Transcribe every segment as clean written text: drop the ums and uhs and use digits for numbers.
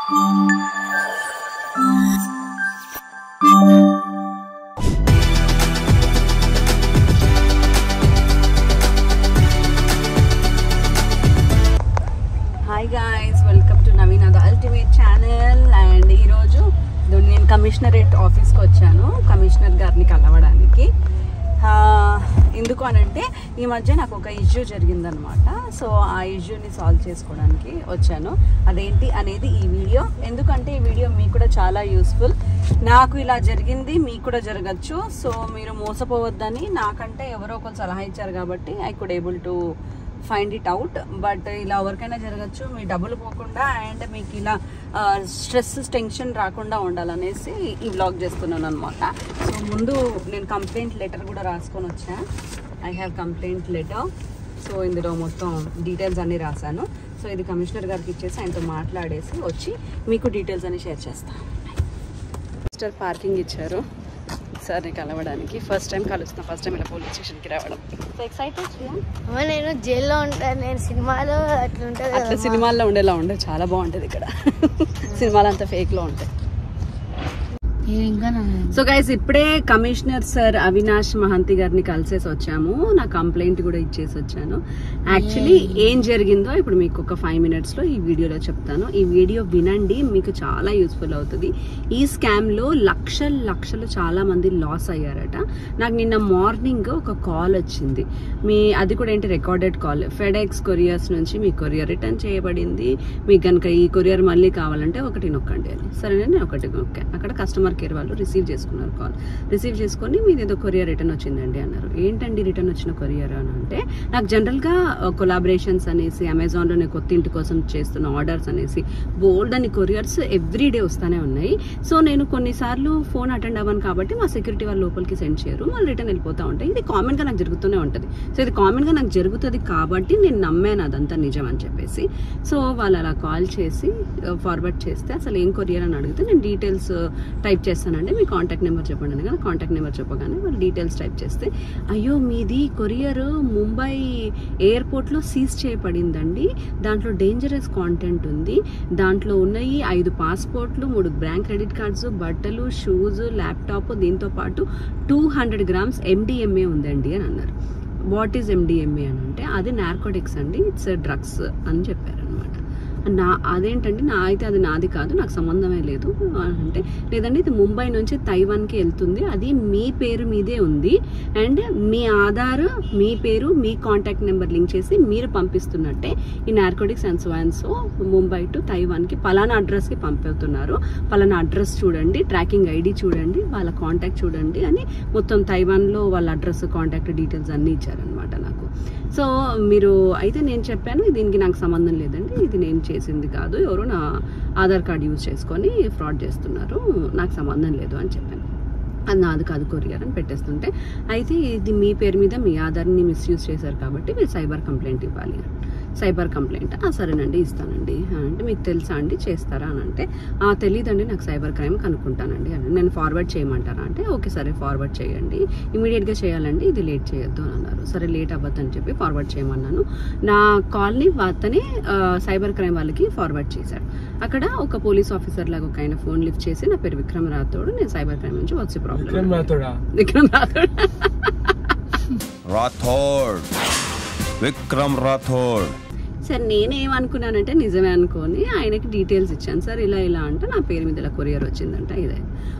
Hi guys, welcome to Naveen the ultimate channel. And ఈరోజు నేను commissionerate ఆఫీస్కి వచ్చాను కమిషనర్ గారిని కలవడానికి. ఎందుకు అనంటే ఈ మధ్య నాకు ఒక ఇష్యూ జరిగిందనమాట. సో ఆ ఇష్యూని సాల్వ్ చేసుకోవడానికి వచ్చాను. అదేంటి అనేది ఈ వీడియో. ఎందుకంటే ఈ వీడియో మీకు కూడా చాలా యూస్ఫుల్. నాకు ఇలా జరిగింది, మీకు కూడా జరగచ్చు. సో మీరు మోసపోవద్దని నాకంటే ఎవరో ఒకరు సలహా ఇచ్చారు కాబట్టి I could able to find it out. But ఇలా ఎవరికైనా జరగచ్చు, మీ డబ్బులు పోకుండా అండ్ మీకు ఇలా స్ట్రెస్ టెన్షన్ రాకుండా ఉండాలనేసి ఈ వ్లాగ్ చేస్తున్నాను అనమాట. సో ముందు నేను కంప్లైంట్ లెటర్ కూడా రాసుకొని వచ్చాను. I have complaint letter. So ఇందులో మొత్తం డీటెయిల్స్ అన్నీ రాశాను. సో ఇది కమిషనర్ గారికి ఇచ్చేసి ఆయనతో మాట్లాడేసి వచ్చి మీకు డీటెయిల్స్ అన్ని షేర్ చేస్తాను. మిస్టర్ పార్కింగ్ ఇచ్చారు సార్ని కలవడానికి. ఫస్ట్ టైం కలుస్తున్నా, ఫస్ట్ టైం ఇలా పోలీస్ స్టేషన్కి రావడం. So excited. నేను జైల్లో ఉంటాను, నేను సినిమాలో అట్లా ఉంటుంది. అట్లా సినిమాల్లో ఉండేలా ఉండదు, చాలా బాగుంటుంది ఇక్కడ. సినిమాలు అంతా ఫేక్లో ఉంటాయి. సో గైస్, ఇప్పుడే కమిషనర్ సార్ అవినాష్ మహంతి గారిని కలిసేసి వచ్చాము. నా కంప్లైంట్ కూడా ఇచ్చేసి వచ్చాను. యాక్చువల్లీ ఏం జరిగిందో ఇప్పుడు మీకు ఒక 5 minutesలో ఈ వీడియోలో చెప్తాను. ఈ వీడియో వినండి, మీకు చాలా యూస్ఫుల్ అవుతుంది. ఈ స్కామ్లో లక్షలు చాలా మంది లాస్ అయ్యారట. నాకు నిన్న మార్నింగ్ ఒక కాల్ వచ్చింది. అది కూడా ఏంటి, రికార్డెడ్ కాల్. ఫెడెక్స్ కొరియర్స్ నుంచి మీ కొరియర్ రిటర్న్ చేయబడింది, మీకు కనుక ఈ కొరియర్ మళ్ళీ కావాలంటే ఒకటి నొక్కండి అని. సరే, నేను ఒకటి నొక్కాను. అక్కడ కస్టమర్ కేర్ వాళ్ళు రిసీవ్ చేసుకున్నారు. కాల్ రిసీవ్ చేసుకొని మీది ఏదో కొరియర్ రిటర్న్ వచ్చిందండి అన్నారు. ఏంటండి రిటర్న్ వచ్చిన కొరియర్ అని అంటే, నాకు జనరల్గా కొలాబరేషన్స్ అనేసి అమెజాన్లో నేను కొత్త ఇంటి కోసం చేస్తున్న ఆర్డర్స్ అనేసి బోల్డ్ అని కొరియర్స్ ఎవ్రీడే వస్తూనే ఉన్నాయి. సో నేను కొన్నిసార్లు ఫోన్ అటెండ్ అవ్వను కాబట్టి మా సెక్యూరిటీ వాళ్ళు లోపలికి సెండ్ చేయరు, వాళ్ళు రిటర్న్ వెళ్ళిపోతూ ఉంటాయి. ఇది కామన్గా నాకు జరుగుతూనే ఉంటుంది. సో ఇది కామన్గా నాకు జరుగుతుంది కాబట్టి నేను నమ్మాను అదంతా నిజం అని చెప్పేసి. సో వాళ్ళు అలా కాల్ చేసి ఫార్వర్డ్ చేస్తే అసలు ఏం కొరియర్ అని అడిగితే నేను డీటెయిల్స్ టైప్ చేస్తానండి, మీ కాంటాక్ట్ నెంబర్ చెప్పండి అని. కానీ కాంటాక్ట్ నెంబర్ చెప్పగానే వాళ్ళు డీటెయిల్స్ టైప్ చేస్తే, అయ్యో మీది కొరియర్ ముంబై ఎయిర్పోర్ట్లో సీజ్ చేయబడిందండి, దాంట్లో డేంజరస్ కాంటెంట్ ఉంది, దాంట్లో ఉన్నాయి 5 పాస్పోర్ట్లు, 3 బ్యాంక్ క్రెడిట్ కార్డ్స్, బట్టలు, షూస్, ల్యాప్టాప్, దీంతో పాటు 200 grams MDMA ఉందండి అని అన్నారు. వాట్ ఈజ్ MDMA అని అంటే, అది నార్కోటిక్స్ అండి, ఇట్స్ డ్రగ్స్ అని చెప్పారు అనమాట. అదేంటండి, అయితే అది నాది కాదు, నాకు సంబంధమే లేదు అంటే, లేదండి ఇది ముంబై నుంచి తైవాన్కి వెళ్తుంది, అది మీ పేరు మీదే ఉంది అండ్ మీ ఆధార్, మీ పేరు, మీ కాంటాక్ట్ నెంబర్ లింక్ చేసి మీరు పంపిస్తున్నట్టే ఈ narcotics and so Mumbai to తైవాన్కి పలానా అడ్రస్కి పంపుతున్నారు, పలానా అడ్రస్ చూడండి, ట్రాకింగ్ ID చూడండి, వాళ్ళ కాంటాక్ట్ చూడండి అని మొత్తం తైవాన్లో వాళ్ళ అడ్రస్, కాంటాక్ట్ డీటెయిల్స్ అన్నీ ఇచ్చారనమాట నాకు. సో మీరు అయితే నేను చెప్పాను, దీనికి నాకు సంబంధం లేదండి, ఇది నేను చేసింది కాదు, ఎవరు నా ఆధార్ కార్డ్ యూజ్ చేసుకొని ఫ్రాడ్ చేస్తున్నారు, నాకు సంబంధం లేదు అని చెప్పాను. అది నాది కాదు కొరియర్ అని పెట్టేస్తుంటే, అయితే ఇది మీ పేరు మీద మీ ఆధార్ని మిస్యూజ్ చేశారు కాబట్టి మీరు సైబర్ కంప్లైంట్ ఇవ్వాలి. సైబర్ కంప్లైంట్ సరేనండి ఇస్తానండి అంటే, మీకు తెలుసా అండి, చేస్తారా అని అంటే, తెలీదండి, నాకు సైబర్ క్రైమ్ కనుక్కుంటానండి అని. నేను ఫార్వర్డ్ చేయమంటారా అంటే, ఓకే సరే ఫార్వర్డ్ చేయండి, ఇమీడియట్గా చేయాలండి, ఇది లేట్ చేయొద్దు అని అన్నారు. సరే లేట్ అవ్వద్దని చెప్పి ఫార్వర్డ్ చేయమన్నాను. నా కాల్ని అతనే సైబర్ క్రైమ్ వాళ్ళకి ఫార్వర్డ్ చేశాడు. అక్కడ ఒక పోలీస్ ఆఫీసర్ లాగా ఒక ఆయన ఫోన్ లిఫ్ట్ చేసి, నా పేరు విక్రమ్ రాథోడ్, నేను సైబర్ క్రైమ్ నుంచి వచ్చే ప్రాబ్లం. విక్రమ్ రాథోడ్. సార్ నేనేమనుకున్నానంటే నిజమే అనుకోని ఆయనకి డీటెయిల్స్ ఇచ్చాను. సార్ ఇలా ఇలా అంటే నా పేరు మీద ఇలా కొరియర్ వచ్చిందంట, ఇదే.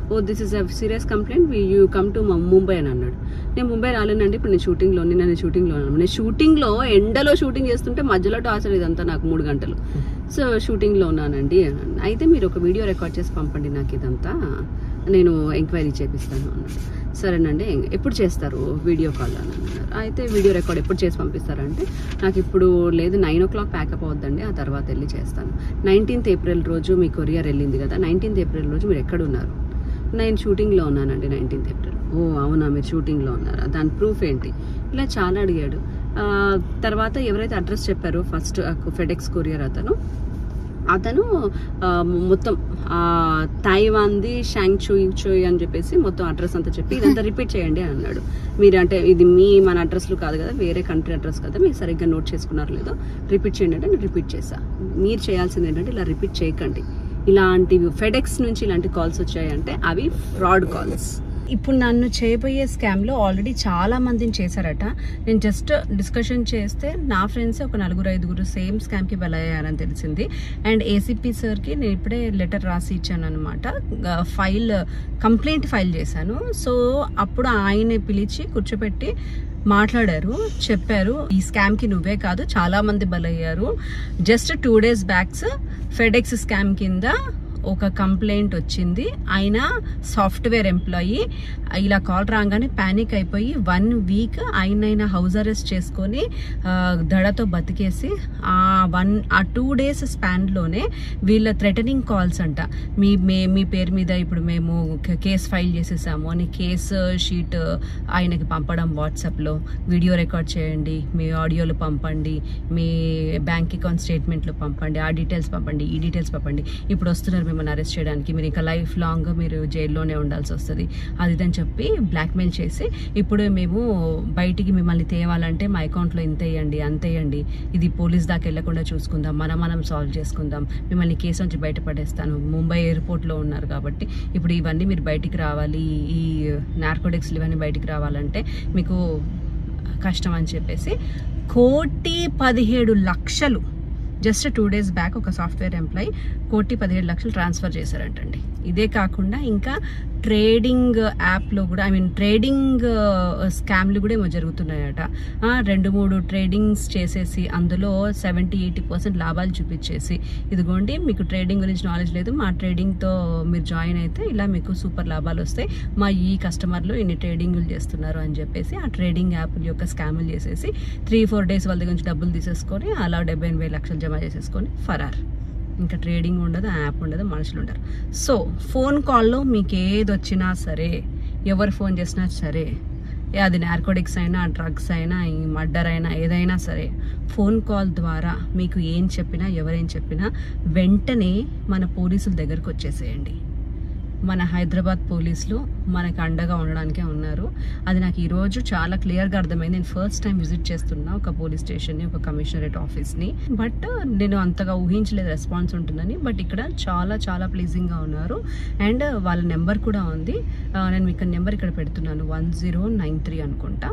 Oh this is a serious complaint, you come to Mumbai అని అన్నాడు. నేను ముంబై రాలేనండి, ఇప్పుడు నేను షూటింగ్లో ఉన్నాను. నేను షూటింగ్లో ఎండలో షూటింగ్ చేస్తుంటే మధ్యలో టార్చర్ ఇదంతా నాకు 3 గంటలు. సో షూటింగ్లో ఉన్నానండి అని. అయితే మీరు ఒక వీడియో రికార్డ్ చేసి పంపండి నాకు, ఇదంతా నేను ఎంక్వైరీ చేపిస్తాను అన్నాడు. సరేనండి, ఎప్పుడు చేస్తారు వీడియో కాల్ అని అన్నారు. అయితే వీడియో రికార్డ్ ఎప్పుడు చేసి పంపిస్తారంటే, నాకు ఇప్పుడు లేదు, 9 o'clock ప్యాకప్ అవుద్దండి, ఆ తర్వాత వెళ్ళి చేస్తాను. 19th April రోజు మీ కొరియర్ వెళ్ళింది కదా, 19th April రోజు మీరు ఎక్కడ ఉన్నారు? నేను షూటింగ్లో ఉన్నానండి 19th April. ఓ అవునా, మీరు షూటింగ్లో ఉన్నారా, దాని ప్రూఫ్ ఏంటి, ఇలా చాలా అడిగాడు. తర్వాత ఎవరైతే అడ్రస్ చెప్పారో ఫస్ట్ ఫెడెక్స్ కొరియర్ అతను మొత్తం తైవాన్ది షాంగ్ చూయి అని చెప్పేసి మొత్తం అడ్రస్ అంతా చెప్పి ఇదంతా రిపీట్ చేయండి అని అన్నాడు. మీరు అంటే ఇది మన అడ్రస్లు కాదు కదా, వేరే కంట్రీ అడ్రస్ కదా, మీరు సరిగ్గా నోట్ చేసుకున్నారు లేదో, రిపీట్ చేయండి అంటే నేను రిపీట్ చేసా. మీరు చేయాల్సింది ఏంటంటే ఇలా రిపీట్ చేయకండి, ఇలాంటివి ఫెడెక్స్ నుంచి ఇలాంటి కాల్స్ వచ్చాయంటే అవి ఫ్రాడ్ కాల్స్. ఇప్పుడు నన్ను చేయబోయే స్కామ్లో ఆల్రెడీ చాలా మందిని చేశారట. నేను జస్ట్ డిస్కషన్ చేస్తే నా ఫ్రెండ్స్ ఒక 4-5 సేమ్ స్కామ్కి బలయ్యారని తెలిసింది. అండ్ ఏసీపీ సార్కి నేను ఇప్పుడే లెటర్ రాసి ఇచ్చాను అనమాట, కంప్లైంట్ ఫైల్ చేశాను. సో అప్పుడు ఆయన పిలిచి కూర్చోపెట్టి మాట్లాడారు, చెప్పారు ఈ స్కామ్కి నువ్వే కాదు చాలా మంది బలయ్యారు. Just 2 days backs FedEx scam కింద ఒక కంప్లైంట్ వచ్చింది. ఆయన సాఫ్ట్వేర్ ఎంప్లాయీ, ఇలా కాల్ రాగానే ప్యానిక్ అయిపోయి 1 week ఆయన హౌస్ అరెస్ట్ చేసుకొని దడతో బతికేసి ఆ 2 days స్పాన్లోనే వీళ్ళ థ్రెటనింగ్ కాల్స్ అంట, మీ పేరు మీద ఇప్పుడు మేము కేసు ఫైల్ చేసేసాము అని కేసు షీట్ ఆయనకి పంపడం, వాట్సాప్లో వీడియో రికార్డ్ చేయండి, మీ ఆడియోలు పంపండి, మీ బ్యాంక్ అకౌంట్ స్టేట్మెంట్లు పంపండి, ఆ డీటెయిల్స్ పంపండి, ఈ డీటెయిల్స్ పంపండి, ఇప్పుడు వస్తున్నారు మిమ్మల్ని అరెస్ట్ చేయడానికి, మీరు ఇంకా లైఫ్ లాంగ్ మీరు జైల్లోనే ఉండాల్సి వస్తుంది, అది అని చెప్పి బ్లాక్మెయిల్ చేసి ఇప్పుడు మేము బయటికి మిమ్మల్ని తేవాలంటే మా అకౌంట్లో ఇంత వేయండి, అంత వేయండి, ఇది పోలీస్ దాకా వెళ్లకుండా చూసుకుందాం, మనం సాల్వ్ చేసుకుందాం, మిమ్మల్ని కేసు నుంచి బయటపడేస్తాను, ముంబై ఎయిర్పోర్ట్లో ఉన్నారు కాబట్టి ఇప్పుడు ఇవన్నీ మీరు బయటికి రావాలి, ఈ నార్కోటిక్స్ ఇవన్నీ బయటికి రావాలంటే మీకు కష్టం అని చెప్పేసి 1,17,00,000 జస్ట్ 2 days బ్యాక్ ఒక సాఫ్ట్వేర్ ఎంప్లాయీ 1,17,00,000 ట్రాన్స్ఫర్ చేశారంటండి. ఇదే కాకుండా ఇంకా ట్రేడింగ్ యాప్లో కూడా ట్రేడింగ్ స్కామ్లు కూడా ఏమో జరుగుతున్నాయట. 2-3 ట్రేడింగ్స్ చేసేసి అందులో 70-80% లాభాలు చూపించేసి, ఇదిగోండి మీకు ట్రేడింగ్ గురించి నాలెడ్జ్ లేదు, మా ట్రేడింగ్తో మీరు జాయిన్ అయితే ఇలా మీకు సూపర్ లాభాలు వస్తాయి, మా ఈ కస్టమర్లు ఇన్ని ట్రేడింగ్లు చేస్తున్నారు అని చెప్పేసి ఆ ట్రేడింగ్ యాప్ల యొక్క స్కామ్లు చేసేసి 3-4 days వాళ్ళ దగ్గర నుంచి డబ్బులు తీసేసుకొని అలా 78,000 జమ చేసేసుకొని ఫరార్. ఇంకా ట్రేడింగ్ ఉండదు, యాప్ ఉండదు, మనుషులు ఉండరు. సో ఫోన్ కాల్లో మీకు ఏది వచ్చినా సరే, ఎవరు ఫోన్ చేసినా సరే, అది నార్కోటిక్స్ అయినా, డ్రగ్స్ అయినా, ఈ మర్డర్ అయినా, ఏదైనా సరే ఫోన్ కాల్ ద్వారా మీకు ఏం చెప్పినా, ఎవరేం చెప్పినా వెంటనే మన పోలీసుల దగ్గరకు వచ్చేసేయండి. మన హైదరాబాద్ పోలీసులు మనకు అండగా ఉండడానికే ఉన్నారు. అది నాకు ఈరోజు చాలా క్లియర్గా అర్థమైంది. నేను ఫస్ట్ టైం విజిట్ చేస్తున్నా ఒక పోలీస్ స్టేషన్ని, ఒక కమిషనరేట్ ఆఫీస్ని. బట్ నేను అంతగా ఊహించలేదు రెస్పాన్స్ ఉంటుందని. బట్ ఇక్కడ చాలా చాలా ప్లీజింగ్గా ఉన్నారు. అండ్ వాళ్ళ నెంబర్ కూడా ఉంది, నేను మీకు నెంబర్ ఇక్కడ పెడుతున్నాను, 1093 అనుకుంటా.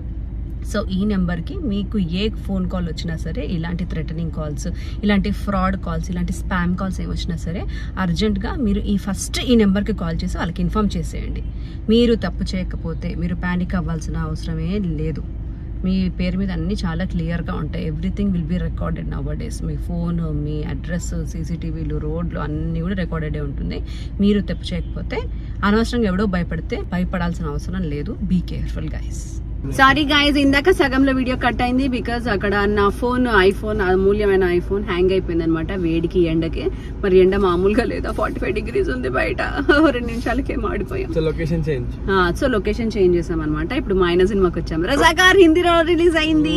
సో ఈ నెంబర్కి మీకు ఏ ఫోన్ కాల్ వచ్చినా సరే, ఇలాంటి థ్రెటనింగ్ కాల్స్, ఇలాంటి ఫ్రాడ్ కాల్స్, ఇలాంటి స్పామ్ కాల్స్ ఏమి వచ్చినా సరే అర్జెంట్గా మీరు ఫస్ట్ ఈ నెంబర్కి కాల్ చేసి వాళ్ళకి ఇన్ఫామ్ చేసేయండి. మీరు తప్పు చేయకపోతే మీరు ప్యానిక్ అవ్వాల్సిన అవసరమే లేదు. మీ పేరు మీద అన్నీ చాలా క్లియర్గా ఉంటాయి. Everything will be recorded now days. మీ ఫోన్, మీ అడ్రస్, సీసీటీవీలు, రోడ్లు అన్నీ కూడా రికార్డెడే ఉంటుంది. మీరు తప్పు చేయకపోతే అనవసరంగా ఎవడో భయపడాల్సిన అవసరం లేదు. Be careful guys. Sorry guys, ఇందాక సగంలో వీడియో కట్ అయింది బికాజ్ అక్కడ నా ఫోన్, ఐఫోన్, అమూల్యమైన ఐఫోన్ హ్యాంగ్ అయిపోయింది అనమాట వేడికి, ఎండకి. మరి ఎండ మామూలుగా లేదా, 45 degrees ఉంది బయట. 2 నిమిషాలకే మాడిపోయాం. సో లొకేషన్ చేంజ్ చేసాం అనమాట. ఇప్పుడు మా ఆయన సినిమాకి వచ్చాం. రజాకార్ హిందీలో రిలీజ్ అయింది.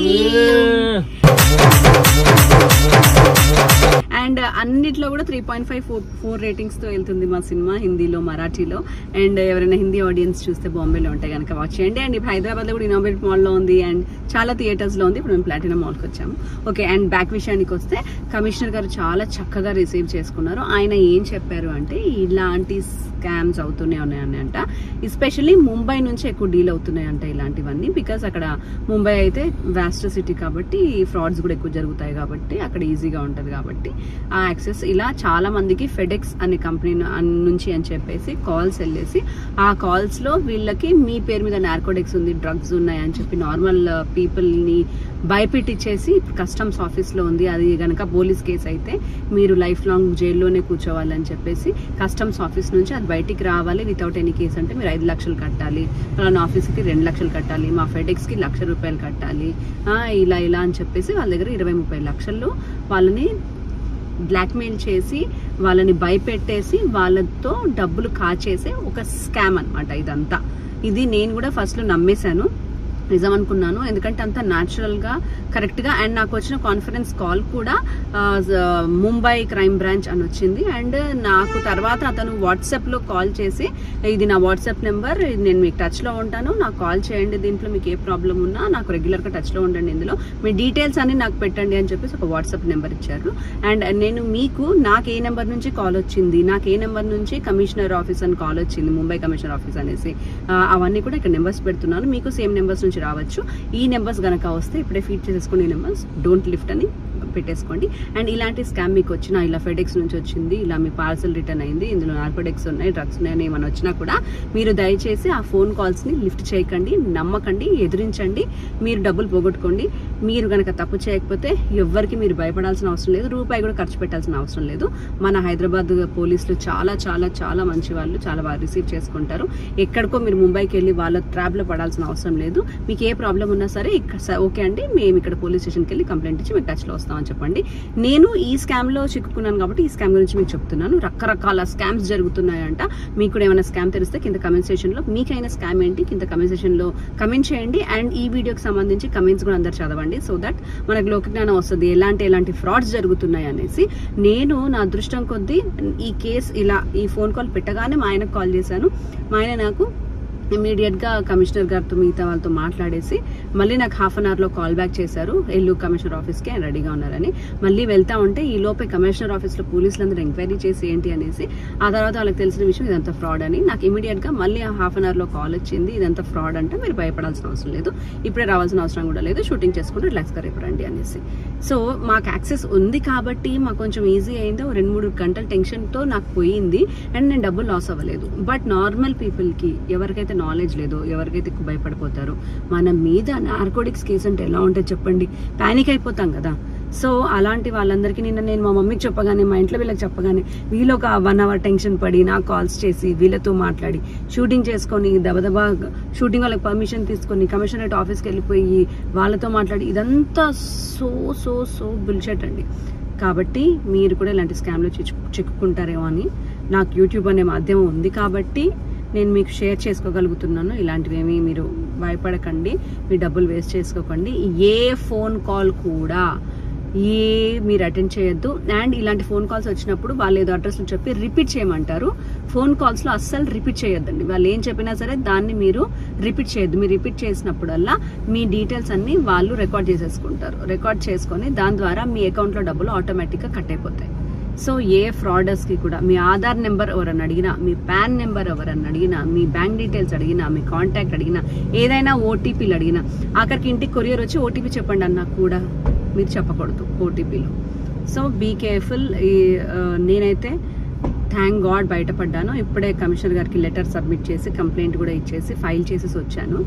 అండ్ అన్నిట్లో కూడా 3.5-4 రేటింగ్స్ తో వెళ్తుంది మా సినిమా, హిందీలో, మరాఠీలో. అండ్ ఎవరైనా హిందీ ఆడియన్స్ చూస్తే బాంబేలో ఉంటే కనుక వాచ్ చేయండి. అండ్ హైదరాబాద్ లో కూడా ఇన్నోవేట్ మాల్ లో ఉంది అండ్ చాలా థియేటర్స్ లో ఉంది. ఇప్పుడు మేము ప్లాటినం మాల్కి వచ్చాము. ఓకే, అండ్ బ్యాక్ విషయానికి వస్తే కమిషనర్ గారు చాలా చక్కగా రిసీవ్ చేసుకున్నారు. ఆయన ఏం చెప్పారు అంటే ఇలాంటి స్కామ్స్ అవుతూనే ఉన్నాయంట. ఎస్పెషల్లీ ముంబై నుంచి ఎక్కువ డీల్ అవుతున్నాయంట ఇలాంటివన్నీ. బికాస్ అక్కడ ముంబై అయితే వాస్ట్ సిటీ కాబట్టి ఫ్రాడ్స్ కూడా ఎక్కువ జరుగుతాయి కాబట్టి అక్కడ ఈజీగా ఉంటుంది కాబట్టి ఆ యాక్సెస్. ఇలా చాలా మందికి ఫెడెక్స్ అనే కంపెనీ నుంచి అని చెప్పేసి కాల్స్ వెళ్ళేసి ఆ కాల్స్ లో వీళ్ళకి మీ పేరు మీద నార్కోటిక్స్ ఉంది, డ్రగ్స్ ఉన్నాయి అని చెప్పి నార్మల్ పీపుల్ ని భయపెట్టించేసి ఇప్పుడు కస్టమ్స్ ఆఫీస్ లో ఉంది, అది గనక పోలీస్ కేసు అయితే మీరు లైఫ్ లాంగ్ జైల్లోనే కూర్చోవాలని చెప్పేసి కస్టమ్స్ ఆఫీస్ నుంచి అది బయటికి రావాలి వితౌట్ ఎనీ కేసు అంటే మీరు 5 లక్షలు కట్టాలి, అలానే ఆఫీస్కి 2 లక్షలు కట్టాలి, మా ఫెడెక్స్కి ₹1,00,000 కట్టాలి, ఇలా అని చెప్పేసి వాళ్ళ దగ్గర 20-30 లక్షలు వాళ్ళని బ్లాక్మెయిల్ చేసి వాళ్ళని భయపెట్టేసి వాళ్ళతో డబ్బులు కాచేసే ఒక స్కామ్ అనమాట ఇదంతా. ఇది నేను కూడా ఫస్ట్ లో నమ్మేశాను, నిజం అనుకున్నాను. ఎందుకంటే అంత న్యాచురల్ గా కరెక్ట్గా. అండ్ నాకు వచ్చిన కాన్ఫరెన్స్ కాల్ కూడా ముంబై క్రైమ్ బ్రాంచ్ అని వచ్చింది. అండ్ నాకు తర్వాత అతను వాట్సాప్లో కాల్ చేసి, ఇది నా వాట్సాప్ నెంబర్, నేను మీకు టచ్లో ఉంటాను, నాకు కాల్ చేయండి, దీంట్లో మీకు ఏ ప్రాబ్లం ఉన్నా నాకు రెగ్యులర్గా టచ్లో ఉండండి, ఇందులో మీ డీటెయిల్స్ అన్ని నాకు పెట్టండి అని చెప్పేసి ఒక వాట్సాప్ నెంబర్ ఇచ్చారు. అండ్ నేను మీకు నాకు ఏ నెంబర్ నుంచి కాల్ వచ్చింది, నాకు ఏ నెంబర్ నుంచి కమిషనర్ ఆఫీస్ అని కాల్ వచ్చింది, ముంబై కమిషనర్ ఆఫీస్ అనేసి, అవన్నీ కూడా ఇక్కడ నెంబర్స్ పెడుతున్నాను. మీకు సేమ్ నెంబర్స్ నుంచి రావచ్చు. ఈ నెంబర్స్ గనక వస్తే ఇప్పుడే ఫీడ్ చేసేసుకోండి. ఈ నెంబర్స్ డోంట్ లిఫ్ట్ అని పెట్టేసుకోండి. అండ్ ఇలాంటి స్కామ్ మీకు వచ్చినా, ఇలా ఫెడెక్స్ నుంచి వచ్చింది, ఇలా మీ పార్సల్ రిటర్న్ అయింది, ఇందులో నార్కోటిక్స్ ఉన్నాయి, డ్రగ్స్ ఉన్నాయని ఏమైనా వచ్చినా కూడా మీరు దయచేసి ఆ ఫోన్ కాల్స్ ని లిఫ్ట్ చేయకండి, నమ్మకండి, ఎదిరించండి. మీరు డబ్బులు పోగొట్టుకోండి. మీరు గనక తప్పు చేయకపోతే ఎవ్వరికి మీరు భయపడాల్సిన అవసరం లేదు, రూపాయి కూడా ఖర్చు పెట్టాల్సిన అవసరం లేదు. మన హైదరాబాద్ పోలీసులు చాలా చాలా చాలా మంచి వాళ్ళు, చాలా బాగా రిసీవ్ చేసుకుంటారు. ఎక్కడికో మీరు ముంబైకి వెళ్ళి వాళ్ళ ట్రాప్ లో పడాల్సిన అవసరం లేదు. మీకు ఏ ప్రాబ్లం ఉన్నా సరే ఓకే అండి, మేము ఇక్కడ పోలీస్ స్టేషన్కి వెళ్ళి కంప్లైంట్ ఇచ్చి మీకు టచ్ లో వస్తామని చెప్పండి. నేను ఈ స్కామ్ లో చిక్కుకున్నాను కాబట్టి ఈ స్కామ్ గురించి మీకు చెప్తున్నాను. రకరకాల స్కామ్స్ జరుగుతున్నాయంట. మీకు కూడా ఏమైనా స్కామ్ తెలిస్తే కింద కమెంట్ సెక్షన్ లో మీకైనా స్కామ్ ఏంటి కింద కమెంట్ సెక్షన్ లో కమెంట్ చేయండి. అండ్ ఈ వీడియోకి సంబంధించి కమెంట్స్ కూడా అందరు చదవండి, సో దట్ మనకు లోకజ్ఞానం వస్తుంది ఎలాంటి ఫ్రాడ్స్ జరుగుతున్నాయి అనేసి. నేను నా అదృష్టం కొద్దీ ఈ కేసు ఇలా ఈ ఫోన్ కాల్ పెట్టగానే మా ఆయనకు కాల్ చేశాను. మా ఆయన నాకు ఇమీడియట్ గా కమిషనర్ గారితో మిగతా వాళ్ళతో మాట్లాడేసి మళ్ళీ నాకు హాఫ్ అన్ అవర్ లో కాల్ బ్యాక్ చేశారు, ఎల్లు కమిషనర్ ఆఫీస్ కి రెడీగా ఉన్నారని. మళ్ళీ వెళ్తా ఉంటే ఈ లోపే కమిషనర్ ఆఫీస్ లో పోలీసులందరూ ఎంక్వైరీ చేసి ఏంటి అనేసి, ఆ తర్వాత వాళ్ళకి తెలిసిన విషయం ఇదంతా ఫ్రాడ్ అని. నాకు ఇమీడియట్ గా మళ్ళీ హాఫ్ అన్ అవర్ లో కాల్ వచ్చింది, ఇదంతా ఫ్రాడ్ అంటే మీరు భయపడాల్సిన అవసరం లేదు, ఇప్పుడే రావాల్సిన అవసరం కూడా లేదు, షూటింగ్ చేసుకుంటే రిలాక్స్ గా రేపు రండి అనేసి. సో మాకు యాక్సెస్ ఉంది కాబట్టి మాకు కొంచెం ఈజీ అయింది. 2-3 గంటల టెన్షన్ తో నాకు పోయింది అండ్ నేను డబ్బులు లాస్ అవ్వలేదు. బట్ నార్మల్ పీపుల్ కి, ఎవరికైతే నాలెడ్జ్ లేదో, ఎవరికైతే ఎక్కువ భయపడిపోతారో, మన మీద నార్కోటిక్స్ కేసు అంటే ఎలా ఉంటుంది చెప్పండి, పానిక్ అయిపోతాం కదా. సో అలాంటి వాళ్ళందరికీ నేను మా మమ్మీకి చెప్పగానే, మా ఇంట్లో వీళ్ళకి చెప్పగానే, వీళ్ళు ఒక 1 అవర్ టెన్షన్ పడి నాకు కాల్స్ చేసి వీళ్ళతో మాట్లాడి షూటింగ్ చేసుకొని దబదబా షూటింగ్ వాళ్ళకి పర్మిషన్ తీసుకొని కమిషనరేట్ ఆఫీస్కి వెళ్ళిపోయి వాళ్ళతో మాట్లాడి, ఇదంతా సో సో సో బుల్షెట్ అండి. కాబట్టి మీరు కూడా ఇలాంటి స్కామ్లో చిక్కుకుంటారేమో అని, నాకు యూట్యూబ్ అనే మాధ్యమం ఉంది కాబట్టి నేను మీకు షేర్ చేసుకోగలుగుతున్నాను. ఇలాంటివేమీ మీరు భయపడకండి, మీ డబ్బులు వేస్ట్ చేసుకోకండి. ఏ ఫోన్ కాల్ కూడా మీరు అటెండ్ చేయొద్దు. అండ్ ఇలాంటి ఫోన్ కాల్స్ వచ్చినప్పుడు వాళ్ళు ఏదో అడ్రస్లు చెప్పి రిపీట్ చేయమంటారు. ఫోన్ కాల్స్ లో అస్సలు రిపీట్ చేయొద్దండి. వాళ్ళు ఏం చెప్పినా సరే దాన్ని మీరు రిపీట్ చేయొద్దు. మీరు రిపీట్ చేసినప్పుడల్లా మీ డీటెయిల్స్ అన్ని వాళ్ళు రికార్డ్ చేసేసుకుంటారు. రికార్డ్ చేసుకొని దాని ద్వారా మీ అకౌంట్ లో డబ్బులు ఆటోమేటిక్ గా కట్ అయిపోతాయి. సో ఏ ఫ్రాడర్స్ కి కూడా మీ ఆధార్ నెంబర్ ఎవరన్నా అడిగినా, మీ పాన్ నెంబర్ ఎవరన్నా అడిగినా, మీ బ్యాంక్ డీటెయిల్స్ అడిగినా, మీ కాంటాక్ట్ అడిగినా, ఏదైనా ఓటీపీలు అడిగినా, ఆఖరికి ఇంటికి కొరియర్ వచ్చి ఓటీపీ చెప్పండి అన్నా కూడా మీరు చెప్పకూడదు ఓటీపీలో. So be careful. నేనైతే థ్యాంక్ గాడ్ బయటపడ్డాను. ఇప్పుడే కమిషనర్ గారికి లెటర్ సబ్మిట్ చేసి కంప్లైంట్ కూడా ఇచ్చేసి ఫైల్ చేసేసి వచ్చాను.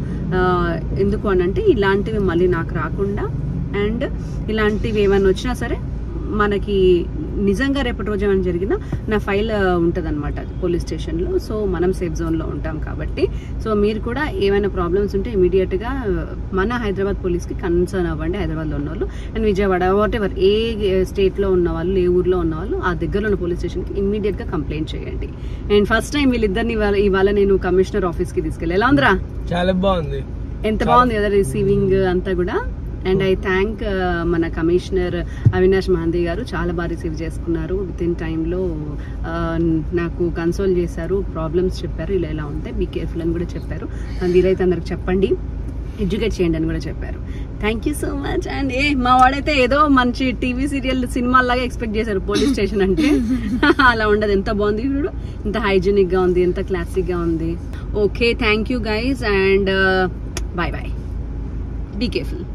ఎందుకు అనంటే ఇలాంటివి మళ్ళీ నాకు రాకుండా, అండ్ ఇలాంటివి ఏమైనా వచ్చినా సరే మనకి నిజంగా రేపటి రోజు ఏమైనా జరిగినా నా ఫైల్ ఉంటుంది అనమాట పోలీస్ స్టేషన్లో. సో మనం సేఫ్ జోన్లో ఉంటాం కాబట్టి. సో మీరు కూడా ఏమైనా ప్రాబ్లమ్స్ ఉంటే ఇమీడియట్గా మన హైదరాబాద్ పోలీస్కి కన్సర్న్ అవ్వండి, హైదరాబాద్లో ఉన్న వాళ్ళు. అండ్ విజయవాడ వాట్ ఎవర్ ఏ స్టేట్లో ఉన్న వాళ్ళు, ఏ ఊర్లో ఉన్న వాళ్ళు ఆ దగ్గరలో ఉన్న పోలీస్ స్టేషన్కి ఇమీడియట్గా కంప్లైంట్ చేయండి. అండ్ ఫస్ట్ టైం వీళ్ళిద్దరిని ఇవాళ నేను కమిషనర్ ఆఫీస్కి తీసుకెళ్ళి, ఎలా ఉందిరా? చాలా బాగుంది, ఎంత బాగుంది కదా రిసీవింగ్ అంతా కూడా. అండ్ ఐ థ్యాంక్ మన కమిషనర్ అవినాష్ మహంతి గారు, చాలా బాగా రిసీవ్ చేసుకున్నారు. విత్ ఇన్ టైంలో నాకు కన్సోల్ చేశారు, ప్రాబ్లమ్స్ చెప్పారు, ఇలా ఉంటాయి, బీ కేర్ఫుల్ అని కూడా చెప్పారు. వీరైతే అందరికి చెప్పండి, ఎడ్యుకేట్ చేయండి అని కూడా చెప్పారు. Thank you so much. And మా వాడైతే ఏదో మంచి టీవీ సీరియల్ సినిమాలాగా ఎక్స్పెక్ట్ చేశారు పోలీస్ స్టేషన్ అంటే. అలా ఉండదు, ఎంత బాగుంది చూడు, ఎంత హైజీనిక్ గా ఉంది, ఎంత క్లాసిక్ గా ఉంది. Okay, thank you guys and bye bye. Be careful.